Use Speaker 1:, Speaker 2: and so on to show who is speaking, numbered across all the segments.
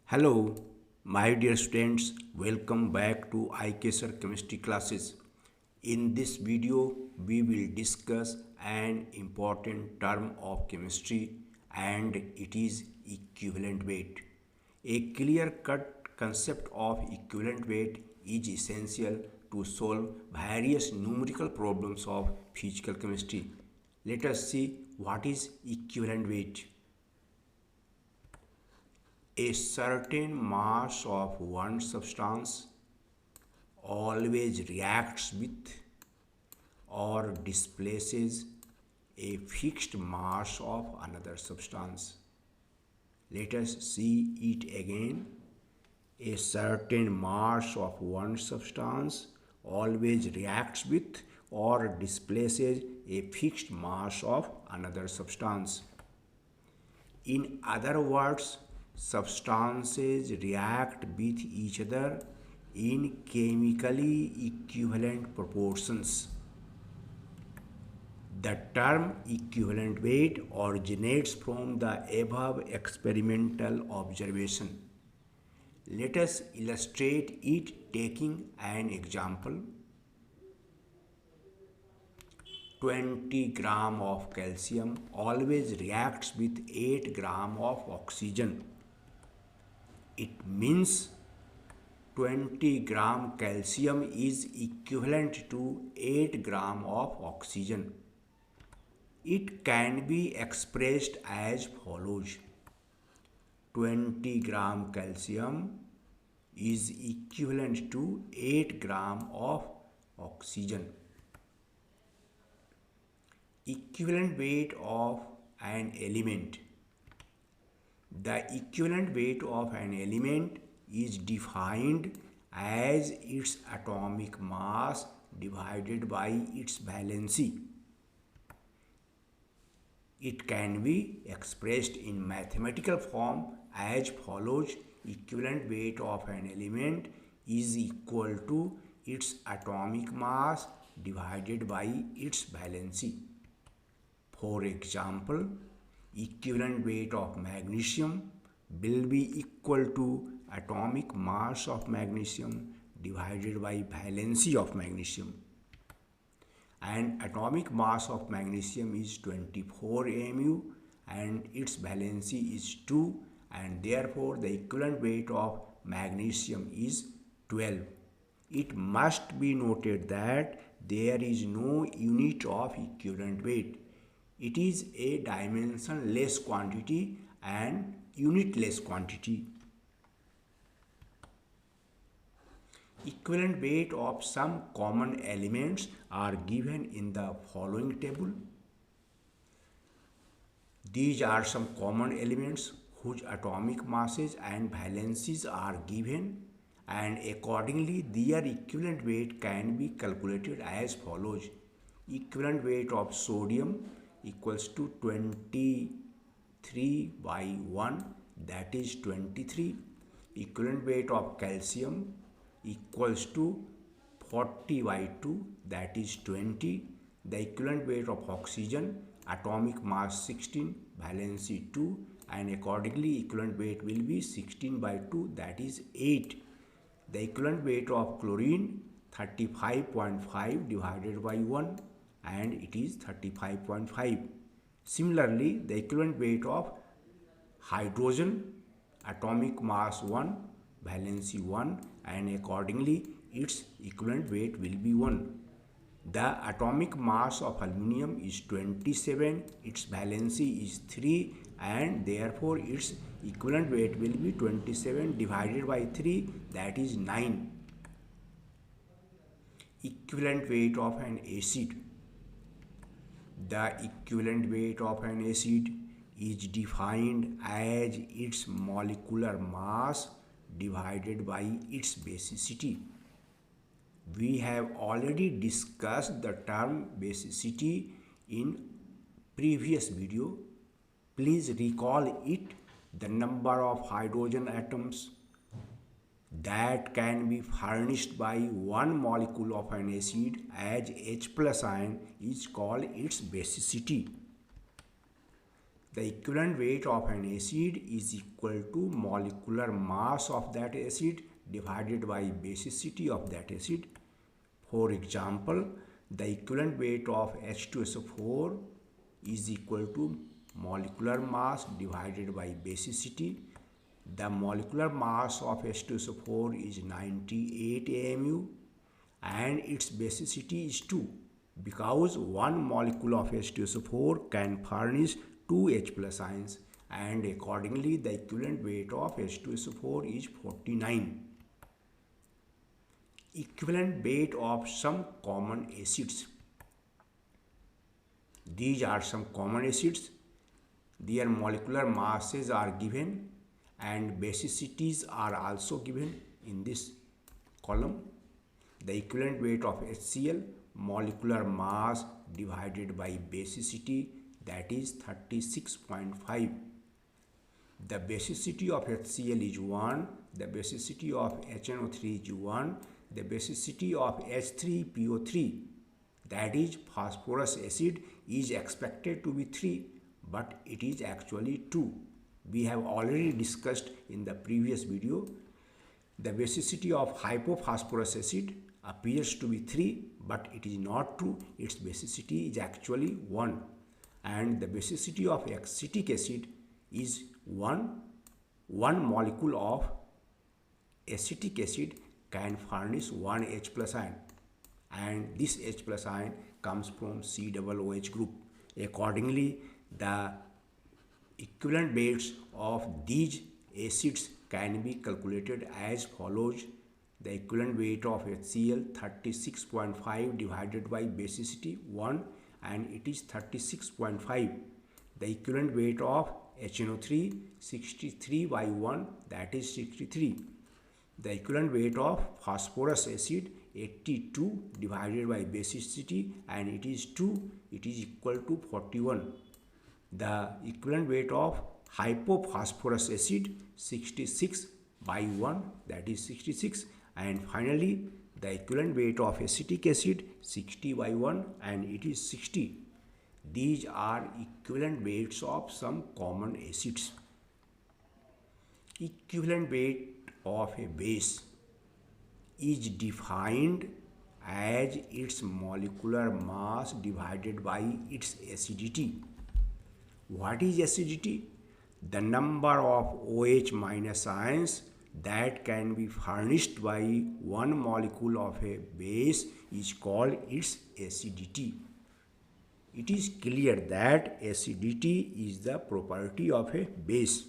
Speaker 1: Hello, my dear students, welcome back to iKSR chemistry classes. In this video, we will discuss an important term of chemistry and it is equivalent weight. A clear-cut concept of equivalent weight is essential to solve various numerical problems of physical chemistry. Let us see what is equivalent weight. A certain mass of one substance always reacts with or displaces a fixed mass of another substance. Let us see it again. A certain mass of one substance always reacts with or displaces a fixed mass of another substance. In other words, substances react with each other in chemically equivalent proportions. The term equivalent weight originates from the above experimental observation. Let us illustrate it taking an example. 20 gram of calcium always reacts with 8 gram of oxygen. It means 20 gram calcium is equivalent to 8 gram of oxygen. It can be expressed as follows. 20 gram calcium is equivalent to 8 gram of oxygen. Equivalent weight of an element. The equivalent weight of an element is defined as its atomic mass divided by its valency. It can be expressed in mathematical form as follows. Equivalent weight of an element is equal to its atomic mass divided by its valency. For example, equivalent weight of magnesium will be equal to atomic mass of magnesium divided by valency of magnesium. And atomic mass of magnesium is 24 mu and its valency is 2, and therefore the equivalent weight of magnesium is 12. It must be noted that there is no unit of equivalent weight. It is a dimensionless quantity and unitless quantity. Equivalent weight of some common elements are given in the following table. These are some common elements whose atomic masses and valencies are given, and accordingly their equivalent weight can be calculated as follows. Equivalent weight of sodium equals to 23 by 1, that is 23. Equivalent weight of calcium equals to 40 by 2, that is 20. The equivalent weight of oxygen, atomic mass 16, valency 2, and accordingly equivalent weight will be 16 by 2, that is 8. The equivalent weight of chlorine, 35.5 divided by 1, and it is 35.5. Similarly, the equivalent weight of hydrogen, atomic mass 1, valency 1, and accordingly its equivalent weight will be 1. The atomic mass of aluminum is 27, its valency is 3, and therefore its equivalent weight will be 27 divided by 3, that is 9. Equivalent weight of an acid. The equivalent weight of an acid is defined as its molecular mass divided by its basicity. We have already discussed the term basicity in previous video. Please recall it. The number of hydrogen atoms that can be furnished by one molecule of an acid as H plus ion is called its basicity. The equivalent weight of an acid is equal to molecular mass of that acid divided by basicity of that acid. For example, the equivalent weight of H2SO4 is equal to molecular mass divided by basicity. The molecular mass of H2SO4 is 98 AMU and its basicity is 2, because one molecule of H2SO4 can furnish 2 H plus ions, and accordingly the equivalent weight of H2SO4 is 49. Equivalent weight of some common acids. These are some common acids. Their molecular masses are given and basicities are also given in this column. The equivalent weight of HCl, molecular mass divided by basicity, that is 36.5. The basicity of HCl is 1, the basicity of HNO3 is 1, the basicity of H3PO3, that is phosphorus acid, is expected to be 3, but it is actually 2. We have already discussed in the previous video. The basicity of hypophosphorus acid appears to be 3, but it is not true. Its basicity is actually 1. And the basicity of acetic acid is 1. One molecule of acetic acid can furnish 1 H plus ion, and this H plus ion comes from COOH group. Accordingly, the equivalent weights of these acids can be calculated as follows. The equivalent weight of HCl 36.5 divided by basicity 1, and it is 36.5. The equivalent weight of HNO3 63 by 1, that is 63. The equivalent weight of phosphorus acid 82 divided by basicity, and it is 2, it is equal to 41. The equivalent weight of hypophosphorus acid 66 by 1, that is 66. And finally, the equivalent weight of acetic acid 60 by 1, and it is 60. These are equivalent weights of some common acids. Equivalent weight of a base is defined as its molecular mass divided by its acidity. What is acidity? The number of OH minus ions that can be furnished by one molecule of a base is called its acidity. It is clear that acidity is the property of a base.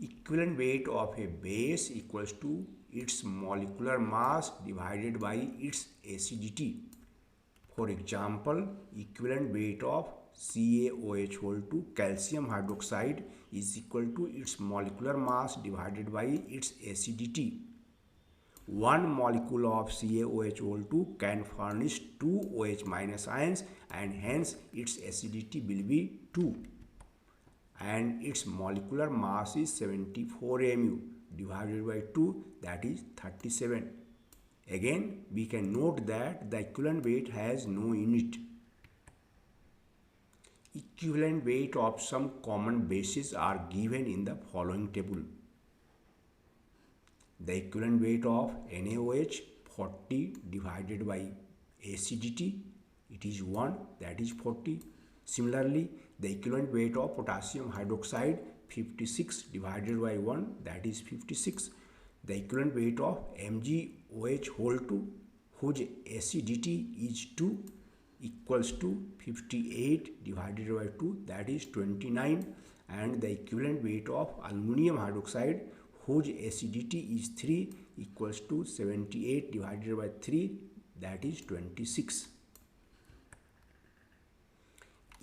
Speaker 1: Equivalent weight of a base equals to its molecular mass divided by its acidity. For example, equivalent weight of CaOH2 calcium hydroxide is equal to its molecular mass divided by its acidity. One molecule of CaOH2 can furnish 2 OH minus ions, and hence its acidity will be 2. And its molecular mass is 74 mu divided by 2, that is 37. Again, we can note that the equivalent weight has no unit. Equivalent weight of some common bases are given in the following table. The equivalent weight of NaOH 40 divided by acidity, it is 1, that is 40. Similarly, the equivalent weight of potassium hydroxide 56 divided by 1, that is 56. The equivalent weight of MgOH2, whose acidity is 2, equals to 58 divided by 2, that is 29. And the equivalent weight of aluminum hydroxide, whose acidity is 3, equals to 78 divided by 3, that is 26.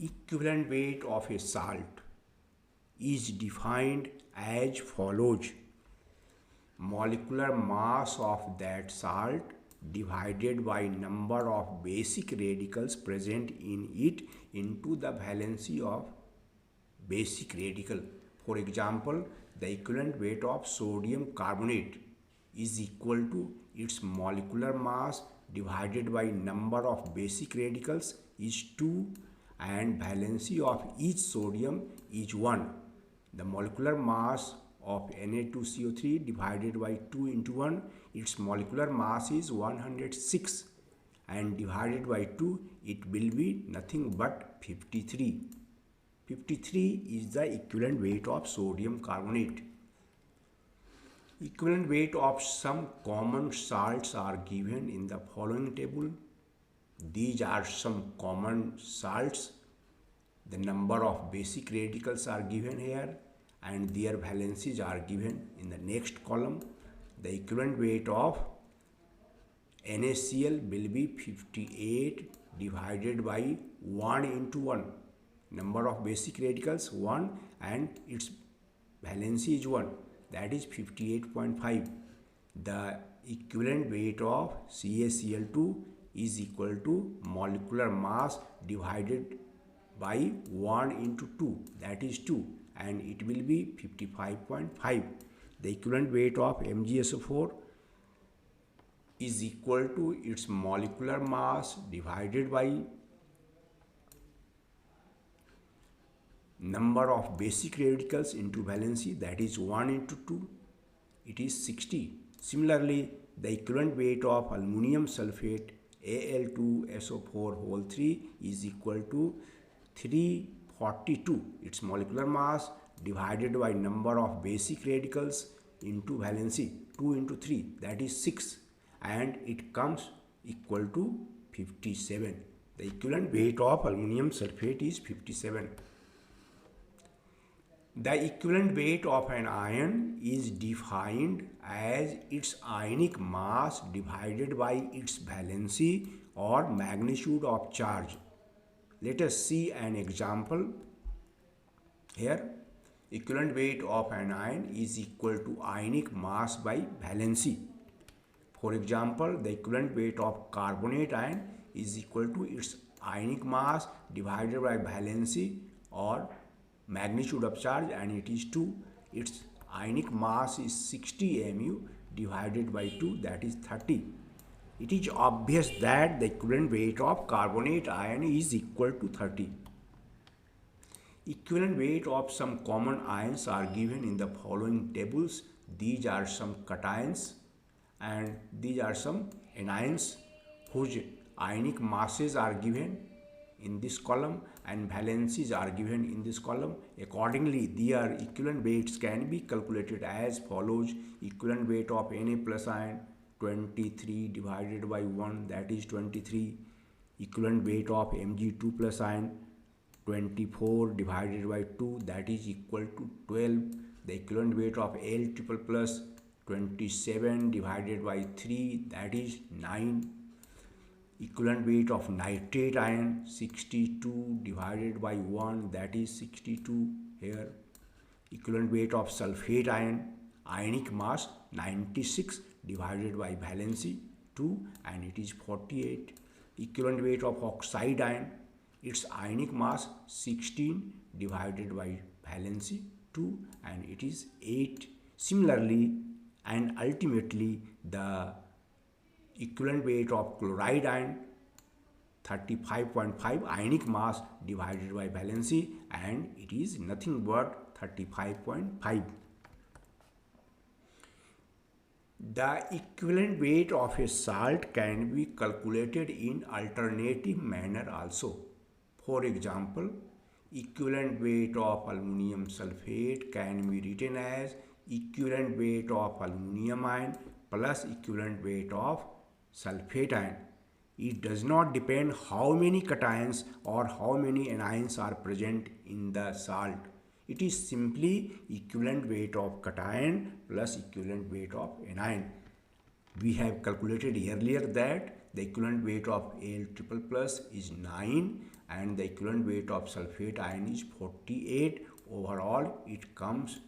Speaker 1: Equivalent weight of a salt is defined as follows. Molecular mass of that salt divided by number of basic radicals present in it into the valency of basic radical. For example, the equivalent weight of sodium carbonate is equal to its molecular mass divided by number of basic radicals is 2, and valency of each sodium is 1. The molecular mass of Na2CO3 divided by 2 into 1, its molecular mass is 106, and divided by 2 it will be nothing but 53. 53 is the equivalent weight of sodium carbonate. Equivalent weight of some common salts are given in the following table. These are some common salts. The number of basic radicals are given here and their valencies are given in the next column. The equivalent weight of NaCl will be 58 divided by 1 into 1. Number of basic radicals 1 and its valency is 1. That is 58.5. The equivalent weight of CaCl2 is equal to molecular mass divided by 1 into 2, that is 2, and it will be 55.5. The equivalent weight of MgSO4 is equal to its molecular mass divided by number of basic radicals into valency, that is 1 into 2, it is 60. Similarly, the equivalent weight of aluminum sulfate Al2SO4 whole 3 is equal to 342, its molecular mass divided by number of basic radicals into valency, 2 into 3, that is 6, and it comes equal to 57. The equivalent weight of aluminum sulfate is 57. The equivalent weight of an ion is defined as its ionic mass divided by its valency or magnitude of charge. Let us see an example here. Equivalent weight of an ion is equal to ionic mass by valency. For example, the equivalent weight of carbonate ion is equal to its ionic mass divided by valency or magnitude of charge, and it is 2. Its ionic mass is 60 mu divided by 2, that is 30. It is obvious that the equivalent weight of carbonate ion is equal to 30. Equivalent weight of some common ions are given in the following tables. These are some cations and these are some anions whose ionic masses are given in this column and valencies are given in this column. Accordingly, their equivalent weights can be calculated as follows. Equivalent weight of Na plus ion 23 divided by 1, that is 23. Equivalent weight of Mg2 plus ion 24 divided by 2, that is equal to 12. The equivalent weight of L triple plus 27 divided by 3, that is 9. Equivalent weight of nitrate ion 62 divided by 1, that is 62 here. Equivalent weight of sulfate ion, ionic mass 96 divided by valency 2, and it is 48. Equivalent weight of oxide ion, its ionic mass 16 divided by valency 2, and it is 8. Similarly and ultimately, the equivalent weight of chloride ion 35.5 ionic mass divided by valency, and it is nothing but 35.5. The equivalent weight of a salt can be calculated in alternative manner also. For example, equivalent weight of aluminum sulfate can be written as equivalent weight of aluminum ion plus equivalent weight of sulfate ion. It does not depend how many cations or how many anions are present in the salt. It is simply equivalent weight of cation plus equivalent weight of anion. We have calculated earlier that the equivalent weight of Al triple plus is 9 and the equivalent weight of sulfate ion is 48. Overall, it comes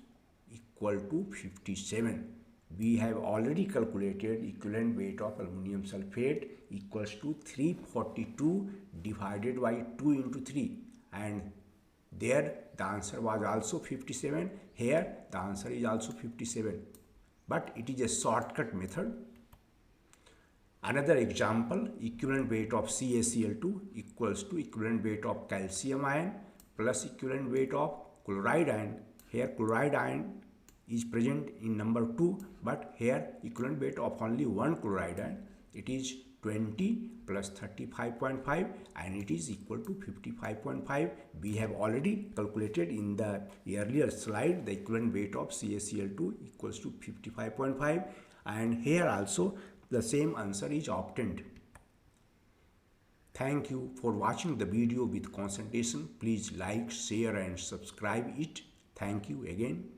Speaker 1: equal to 57. We have already calculated equivalent weight of aluminum sulfate equals to 342 divided by 2 into 3, and there the answer was also 57. Here the answer is also 57, but it is a shortcut method. Another example, equivalent weight of CaCl2 equals to equivalent weight of calcium ion plus equivalent weight of chloride ion. Here chloride ion is present in number 2, but here equivalent weight of only one chloride ion. It is 20 plus 35.5 and it is equal to 55.5. We have already calculated in the earlier slide the equivalent weight of CaCl2 equals to 55.5, and here also the same answer is obtained. Thank you for watching the video with concentration. Please like, share and subscribe it. Thank you again.